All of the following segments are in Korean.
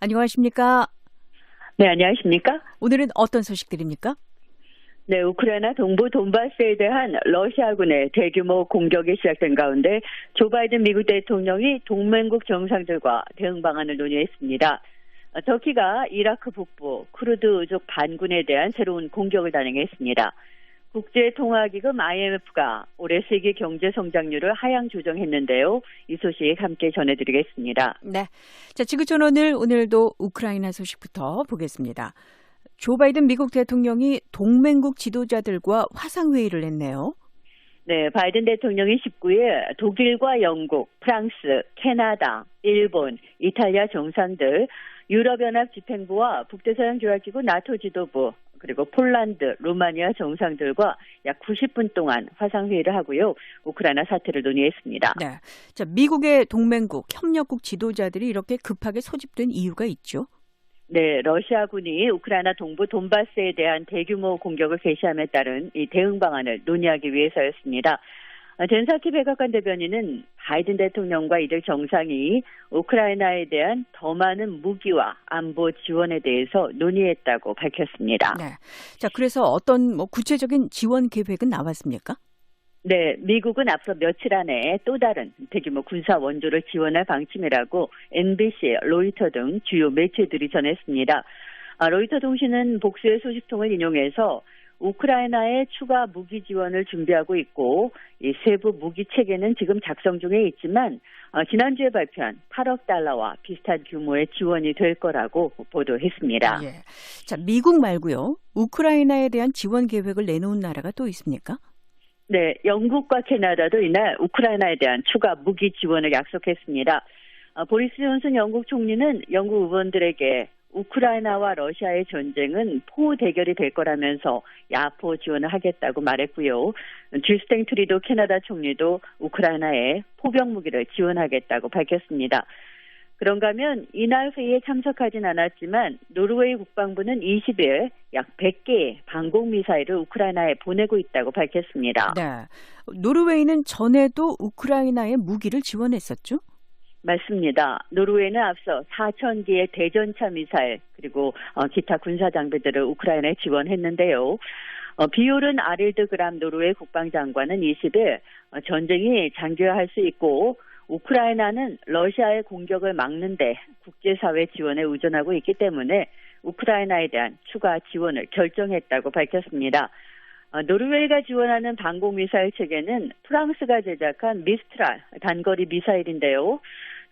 안녕하십니까? 네, 안녕하십니까? 오늘은 어떤 소식들입니까? 네, 우크라이나 동부 돈바스에 대한 러시아군의 대규모 공격이 시작된 가운데 조 바이든 미국 대통령이 동맹국 정상들과 대응 방안을 논의했습니다. 터키가 이라크 북부 쿠르드족 반군에 대한 새로운 공격을 단행했습니다. 국제통화기금 IMF가 올해 세계 경제 성장률을 하향 조정했는데요. 이 소식 함께 전해드리겠습니다. 네. 자, 지구촌 오늘도 우크라이나 소식부터 보겠습니다. 조 바이든 미국 대통령이 동맹국 지도자들과 화상회의를 했네요. 네, 바이든 대통령이 19일 독일과 영국, 프랑스, 캐나다, 일본, 이탈리아 정상들, 유럽연합 집행부와 북대서양 조약기구 나토 지도부, 그리고 폴란드, 루마니아 정상들과 약 90분 동안 화상회의를 하고요. 우크라이나 사태를 논의했습니다. 네. 자, 미국의 동맹국, 협력국 지도자들이 이렇게 급하게 소집된 이유가 있죠? 네, 러시아군이 우크라이나 동부 돈바스에 대한 대규모 공격을 개시함에 따른 이 대응 방안을 논의하기 위해서였습니다. 젠사키 백악관 대변인은 바이든 대통령과 이들 정상이 우크라이나에 대한 더 많은 무기와 안보 지원에 대해서 논의했다고 밝혔습니다. 네. 자, 그래서 어떤 구체적인 지원 계획은 나왔습니까? 네, 미국은 앞서 며칠 안에 또 다른 대규모 군사 원조를 지원할 방침이라고 MBC, 로이터 등 주요 매체들이 전했습니다. 로이터 통신은 복수의 소식통을 인용해서 우크라이나에 추가 무기 지원을 준비하고 있고 이 세부 무기 체계는 지금 작성 중에 있지만 지난주에 발표한 8억 달러와 비슷한 규모의 지원이 될 거라고 보도했습니다. 예. 자, 미국 말고요. 우크라이나에 대한 지원 계획을 내놓은 나라가 또 있습니까? 네, 영국과 캐나다도 이날 우크라이나에 대한 추가 무기 지원을 약속했습니다. 보리스 존슨 영국 총리는 영국 의원들에게 우크라이나와 러시아의 전쟁은 포 대결이 될 거라면서 야포 지원을 하겠다고 말했고요. 주스탱 트리도 캐나다 총리도 우크라이나에 포병 무기를 지원하겠다고 밝혔습니다. 그런가 하면 이날 회의에 참석하진 않았지만 노르웨이 국방부는 20일 약 100개의 방공미사일을 우크라이나에 보내고 있다고 밝혔습니다. 네, 노르웨이는 전에도 우크라이나에 무기를 지원했었죠? 맞습니다. 노르웨이는 앞서 4,000개의 대전차 미사일 그리고 기타 군사 장비들을 우크라이나에 지원했는데요. 비올은 아릴드 그람 노르웨이 국방장관은 20일 전쟁이 장기화할 수 있고 우크라이나는 러시아의 공격을 막는데 국제사회 지원에 의존하고 있기 때문에 우크라이나에 대한 추가 지원을 결정했다고 밝혔습니다. 노르웨이가 지원하는 방공미사일 체계는 프랑스가 제작한 미스트랄 단거리 미사일인데요.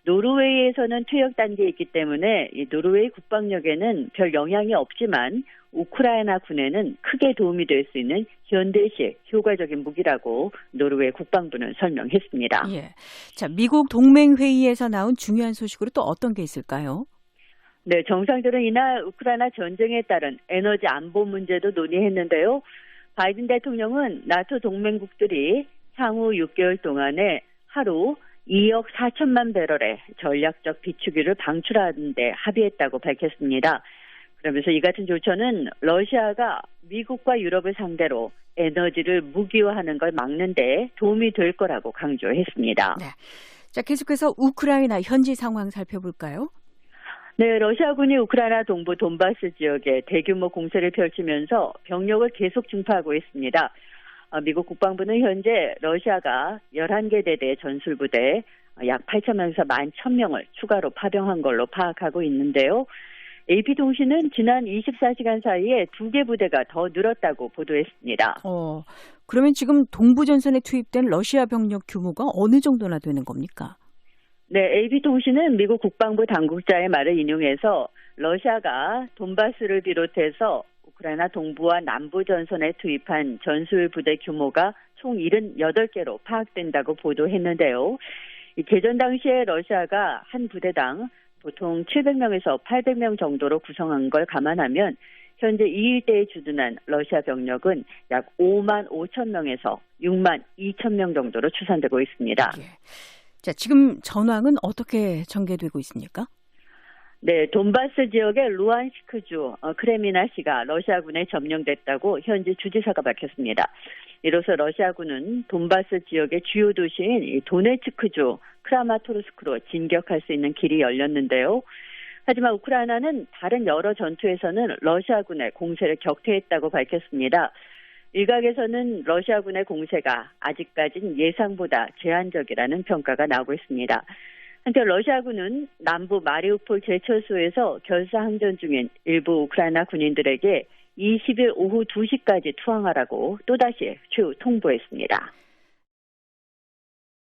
노르웨이에서는 퇴역 단계에 있기 때문에 이 노르웨이 국방력에는 별 영향이 없지만 우크라이나 군에는 크게 도움이 될 수 있는 현대식 효과적인 무기라고 노르웨이 국방부는 설명했습니다. 예. 자, 미국 동맹회의에서 나온 중요한 소식으로 또 어떤 게 있을까요? 네, 정상들은 이날 우크라이나 전쟁에 따른 에너지 안보 문제도 논의했는데요. 바이든 대통령은 나토 동맹국들이 향후 6개월 동안에 하루 2억 4천만 배럴의 전략적 비축유를 방출하는 데 합의했다고 밝혔습니다. 그러면서 이 같은 조처는 러시아가 미국과 유럽을 상대로 에너지를 무기화하는 걸 막는 데 도움이 될 거라고 강조했습니다. 네. 자, 계속해서 우크라이나 현지 상황 살펴볼까요? 네, 러시아군이 우크라이나 동부 돈바스 지역에 대규모 공세를 펼치면서 병력을 계속 증파하고 있습니다. 미국 국방부는 현재 러시아가 11개 대대 전술부대 약 8,000명에서 11,000명을 추가로 파병한 걸로 파악하고 있는데요. AP통신은 지난 24시간 사이에 2개 부대가 더 늘었다고 보도했습니다. 그러면 지금 동부전선에 투입된 러시아 병력 규모가 어느 정도나 되는 겁니까? 네, AP통신은 미국 국방부 당국자의 말을 인용해서 러시아가 돈바스를 비롯해서 우크라이나 동부와 남부 전선에 투입한 전술 부대 규모가 총 78개로 파악된다고 보도했는데요. 이 개전 당시에 러시아가 한 부대당 보통 700명에서 800명 정도로 구성한 걸 감안하면 현재 이 일대에 주둔한 러시아 병력은 약 5만 5천 명에서 6만 2천 명 정도로 추산되고 있습니다. 예. 자, 지금 전황은 어떻게 전개되고 있습니까? 네, 돈바스 지역의 루안스크주 크레미나시가 러시아군에 점령됐다고 현지 주지사가 밝혔습니다. 이로써 러시아군은 돈바스 지역의 주요 도시인 도네츠크주 크라마토르스크로 진격할 수 있는 길이 열렸는데요. 하지만 우크라이나는 다른 여러 전투에서는 러시아군의 공세를 격퇴했다고 밝혔습니다. 일각에서는 러시아군의 공세가 아직까진 예상보다 제한적이라는 평가가 나오고 있습니다. 한편 러시아군은 남부 마리우폴 제철소에서 결사항전 중인 일부 우크라이나 군인들에게 20일 오후 2시까지 투항하라고 또다시 최후 통보했습니다.